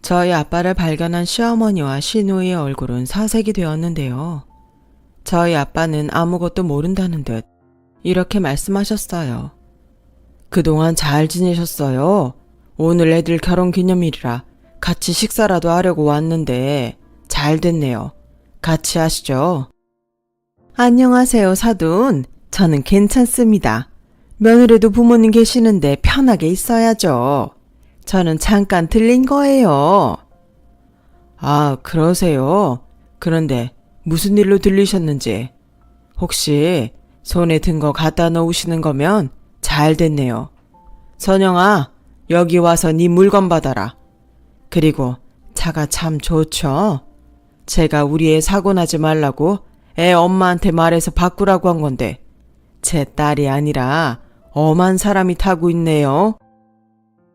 저희 아빠를 발견한 시어머니와 시누이의 얼굴은 사색이 되었는데요. 저희 아빠는 아무것도 모른다는 듯 이렇게 말씀하셨어요. 그동안 잘 지내셨어요? 오늘 애들 결혼기념일이라 같이 식사라도 하려고 왔는데 잘 됐네요. 같이 하시죠. 안녕하세요, 사돈. 저는 괜찮습니다. 며느리도 부모님 계시는데 편하게 있어야죠. 저는 잠깐 들린 거예요. 아, 그러세요? 그런데 무슨 일로 들리셨는지. 혹시 손에 든 거 갖다 놓으시는 거면 잘 됐네요. 선영아, 여기 와서 네 물건 받아라. 그리고 차가 참 좋죠? 제가 우리 애 사고 나지 말라고 애 엄마한테 말해서 바꾸라고 한 건데 제 딸이 아니라 엄한 사람이 타고 있네요.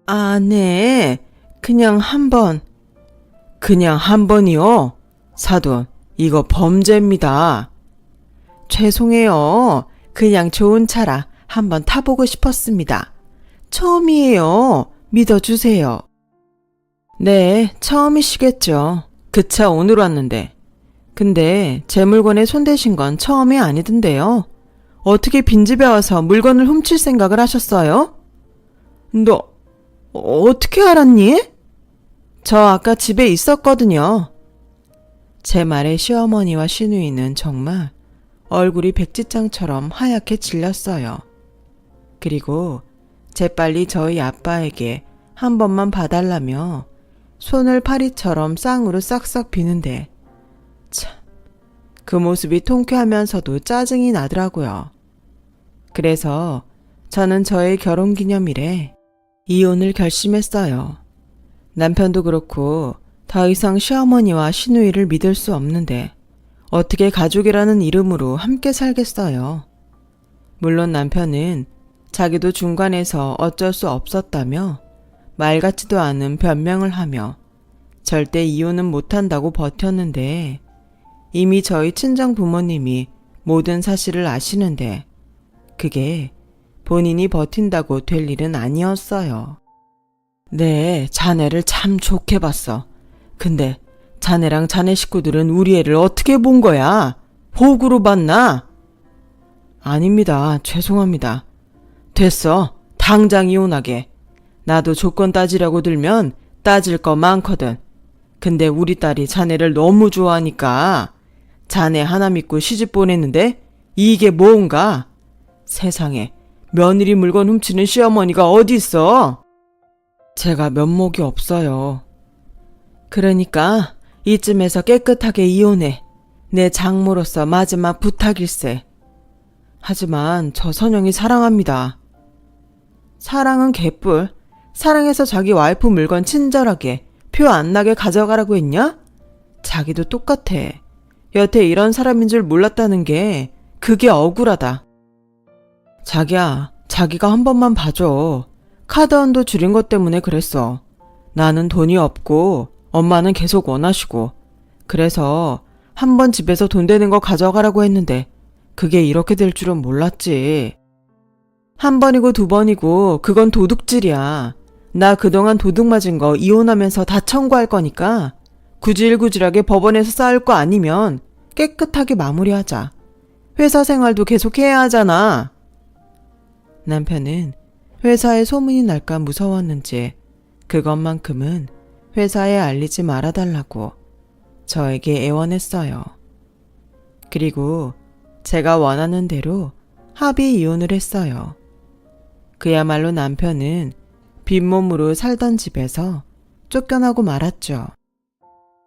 아, 네. 그냥 한 번. 그냥 한 번이요? 사돈, 이거 범죄입니다. 죄송해요. 그냥 좋은 차라 한번 타보고 싶었습니다. 처음이에요. 믿어주세요. 네, 처음이시겠죠. 그 차 오늘 왔는데. 근데 제 물건에 손대신 건 처음이 아니던데요. 어떻게 빈집에 와서 물건을 훔칠 생각을 하셨어요? 너 어떻게 알았니? 저 아까 집에 있었거든요. 제 말에 시어머니와 시누이는 정말 얼굴이 백지장처럼 하얗게 질렸어요. 그리고 재빨리 저희 아빠에게 한 번만 봐달라며 손을 파리처럼 쌍으로 싹싹 비는데 참, 그 모습이 통쾌하면서도 짜증이 나더라고요. 그래서 저는 저의 결혼기념일에 이혼을 결심했어요. 남편도 그렇고 더 이상 시어머니와 시누이를 믿을 수 없는데 어떻게 가족이라는 이름으로 함께 살겠어요. 물론 남편은 자기도 중간에서 어쩔 수 없었다며 말 같지도 않은 변명을 하며 절대 이혼은 못한다고 버텼는데 이미 저희 친정 부모님이 모든 사실을 아시는데 그게 본인이 버틴다고 될 일은 아니었어요. 네, 자네를 참 좋게 봤어. 근데 자네랑 자네 식구들은 우리 애를 어떻게 본 거야? 호구로 봤나? 아닙니다. 죄송합니다. 됐어. 당장 이혼하게. 나도 조건 따지라고 들면 따질 거 많거든. 근데 우리 딸이 자네를 너무 좋아하니까 자네 하나 믿고 시집 보냈는데 이게 뭔가? 세상에 며느리 물건 훔치는 시어머니가 어디 있어? 제가 면목이 없어요. 그러니까 이쯤에서 깨끗하게 이혼해. 내 장모로서 마지막 부탁일세. 하지만 저 선영이 사랑합니다. 사랑은 개뿔. 사랑해서 자기 와이프 물건 친절하게 표 안 나게 가져가라고 했냐? 자기도 똑같아. 여태 이런 사람인 줄 몰랐다는 게 그게 억울하다. 자기야, 자기가 한 번만 봐줘. 카드원도 줄인 것 때문에 그랬어. 나는 돈이 없고 엄마는 계속 원하시고 그래서 한 번 집에서 돈 되는 거 가져가라고 했는데 그게 이렇게 될 줄은 몰랐지. 한 번이고 두 번이고 그건 도둑질이야. 나 그동안 도둑 맞은 거 이혼하면서 다 청구할 거니까 구질구질하게 법원에서 싸울 거 아니면 깨끗하게 마무리하자. 회사 생활도 계속 해야 하잖아. 남편은 회사에 소문이 날까 무서웠는지 그것만큼은 회사에 알리지 말아달라고 저에게 애원했어요. 그리고 제가 원하는 대로 합의 이혼을 했어요. 그야말로 남편은 빈몸으로 살던 집에서 쫓겨나고 말았죠.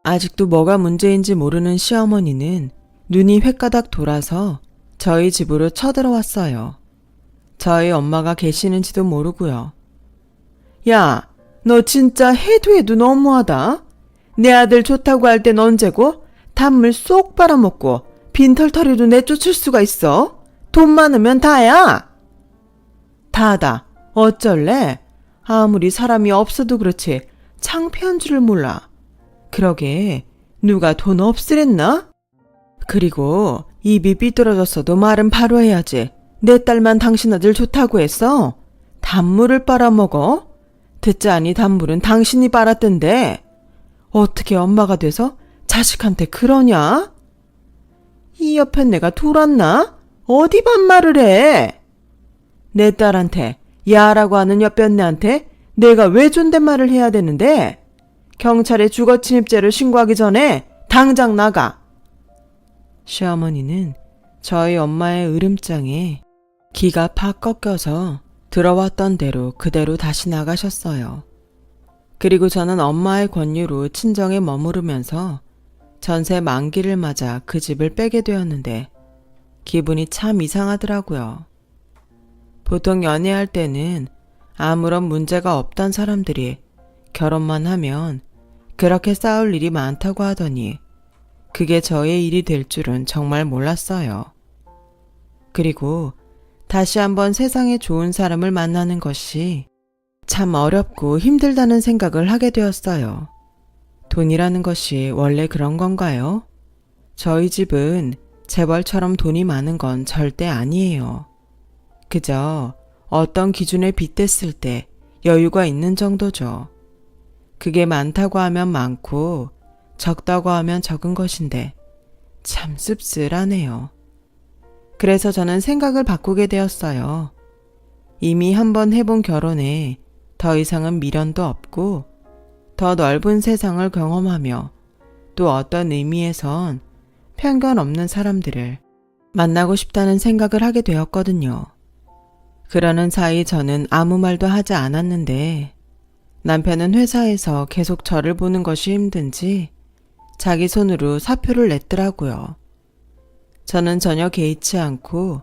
아직도 뭐가 문제인지 모르는 시어머니는 눈이 횟가닥 돌아서 저희 집으로 쳐들어왔어요. 저희 엄마가 계시는지도 모르고요. 야, 너 진짜 해도 해도 너무하다. 내 아들 좋다고 할 땐 언제고 단물 쏙 빨아먹고 빈털터리도 내쫓을 수가 있어? 돈 많으면 다야. 다다. 어쩔래? 아무리 사람이 없어도 그렇지 창피한 줄을 몰라. 그러게 누가 돈 없으랬나? 그리고 입이 삐뚤어졌어도 말은 바로 해야지. 내 딸만 당신 아들 좋다고 했어? 단물을 빨아먹어? 듣자니 단물은 당신이 빨았던데. 어떻게 엄마가 돼서 자식한테 그러냐? 이 옆에 내가 돌았나? 어디 반말을 해? 내 딸한테 야라고 하는 옆변내한테 내가 왜 존댓말을 해야 되는데? 경찰에 주거침입죄를 신고하기 전에 당장 나가. 시어머니는 저희 엄마의 으름장에 기가 팍 꺾여서 들어왔던 대로 그대로 다시 나가셨어요. 그리고 저는 엄마의 권유로 친정에 머무르면서 전세 만기를 맞아 그 집을 빼게 되었는데 기분이 참 이상하더라고요. 보통 연애할 때는 아무런 문제가 없던 사람들이 결혼만 하면 그렇게 싸울 일이 많다고 하더니 그게 저의 일이 될 줄은 정말 몰랐어요. 그리고 다시 한번 세상에 좋은 사람을 만나는 것이 참 어렵고 힘들다는 생각을 하게 되었어요. 돈이라는 것이 원래 그런 건가요? 저희 집은 재벌처럼 돈이 많은 건 절대 아니에요. 그저 어떤 기준에 빗댔을 때 여유가 있는 정도죠. 그게 많다고 하면 많고 적다고 하면 적은 것인데 참 씁쓸하네요. 그래서 저는 생각을 바꾸게 되었어요. 이미 한번 해본 결혼에 더 이상은 미련도 없고 더 넓은 세상을 경험하며 또 어떤 의미에선 편견 없는 사람들을 만나고 싶다는 생각을 하게 되었거든요. 그러는 사이 저는 아무 말도 하지 않았는데 남편은 회사에서 계속 저를 보는 것이 힘든지 자기 손으로 사표를 냈더라고요. 저는 전혀 개의치 않고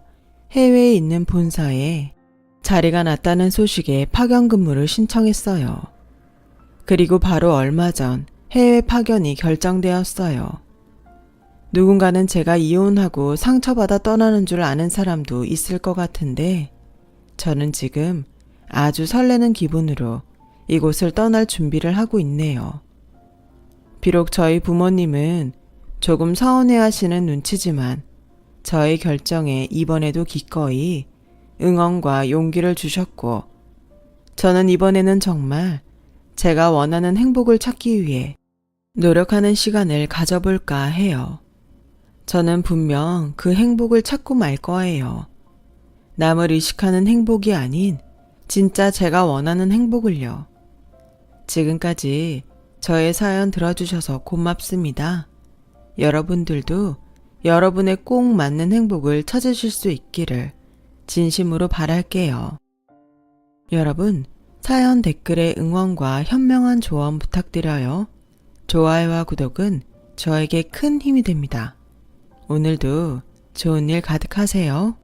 해외에 있는 본사에 자리가 났다는 소식에 파견 근무를 신청했어요. 그리고 바로 얼마 전 해외 파견이 결정되었어요. 누군가는 제가 이혼하고 상처받아 떠나는 줄 아는 사람도 있을 것 같은데 저는 지금 아주 설레는 기분으로 이곳을 떠날 준비를 하고 있네요. 비록 저희 부모님은 조금 서운해 하시는 눈치지만 저의 결정에 이번에도 기꺼이 응원과 용기를 주셨고 저는 이번에는 정말 제가 원하는 행복을 찾기 위해 노력하는 시간을 가져볼까 해요. 저는 분명 그 행복을 찾고 말 거예요. 남을 의식하는 행복이 아닌 진짜 제가 원하는 행복을요. 지금까지 저의 사연 들어주셔서 고맙습니다. 여러분들도 여러분의 꼭 맞는 행복을 찾으실 수 있기를 진심으로 바랄게요. 여러분, 사연 댓글에 응원과 현명한 조언 부탁드려요. 좋아요와 구독은 저에게 큰 힘이 됩니다. 오늘도 좋은 일 가득하세요.